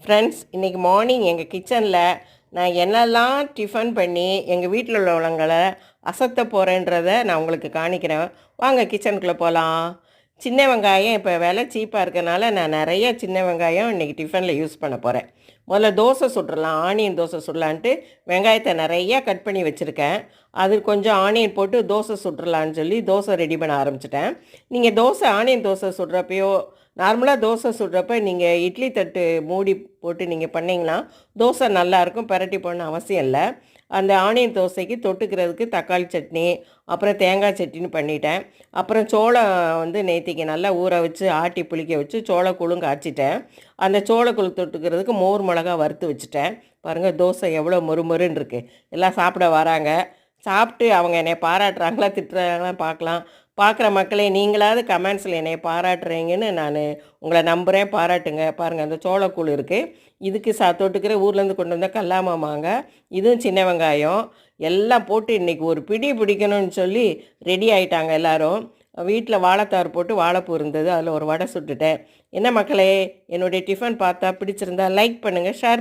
Friends, இன்றைக்கி morning எங்கள் கிச்சனில் நான் என்னெல்லாம் டிஃபன் பண்ணி எங்கள் வீட்டில் உள்ளவங்களை அசத்த போகிறேன்றதை நான் உங்களுக்கு காணிக்கிறேன். வாங்க கிச்சனுக்குள்ளே போகலாம். சின்ன வெங்காயம் இப்போ விலை சீப்பாக இருக்கனால நான் நிறைய சின்ன வெங்காயம் இன்றைக்கி டிஃபனில் யூஸ் பண்ண போகிறேன். முதல்ல தோசை சுட்டுடலாம், ஆனியன் தோசை சுடலான்ட்டு வெங்காயத்தை நிறையா கட் பண்ணி வச்சுருக்கேன். அது கொஞ்சம் ஆனியன் போட்டு தோசை சுட்டுடலான்னு சொல்லி தோசை ரெடி பண்ண ஆரம்பிச்சிட்டேன். நீங்கள் ஆனியன் தோசை சுடுறப்பையோ நார்மலாக தோசை சுடுறப்ப நீங்கள் இட்லி தட்டு மூடி போட்டு நீங்கள் பண்ணிங்கன்னா தோசை நல்லாயிருக்கும், பரட்டி போடணும் அவசியம் இல்லை. அந்த ஆனியன் தோசைக்கு தொட்டுக்கிறதுக்கு தக்காளி சட்னி, அப்புறம் தேங்காய் சட்னின்னு பண்ணிட்டேன். அப்புறம் சோளம் நேத்திக்கு நல்லா ஊற வச்சு ஆட்டி புளிக்க வச்சு சோளக்கூழும் காய்ச்சிட்டேன். அந்த சோளக்கூழ் தொட்டுக்கிறதுக்கு மோர் மிளகா வறுத்து வச்சுட்டேன். பாருங்கள் தோசை எவ்வளோ மொறுமொறுன்னு இருக்குது. எல்லாம் சாப்பிட வராங்க. சாப்பிட்டு அவங்க என்னை பாராட்டுறாங்களா திட்டுறாங்களா பார்க்கலாம். பார்க்குற மக்களே, நீங்களாவது கமெண்ட்ஸில் என்னை பாராட்டுறீங்கன்னு நான் உங்களை நம்புகிறேன். பாராட்டுங்க. பாருங்கள் அந்த சோளக்கூழ் இருக்குது. இதுக்கு தொட்டுக்கிற ஊர்லேருந்து கொண்டு வந்தால் கல்லாமாங்க, இதுவும் சின்ன வெங்காயம் எல்லாம் போட்டு இன்றைக்கி ஒரு பிடி பிடிக்கணும்னு சொல்லி ரெடி ஆகிட்டாங்க எல்லோரும். வீட்டில் வாழைத்தார் போட்டு வாழைப்பூ இருந்தது, அதில் ஒரு வடை சுட்டுட்டேன். என்ன மக்களே, என்னுடைய டிஃபன் பார்த்தா பிடிச்சிருந்தா லைக் பண்ணுங்கள், ஷேர்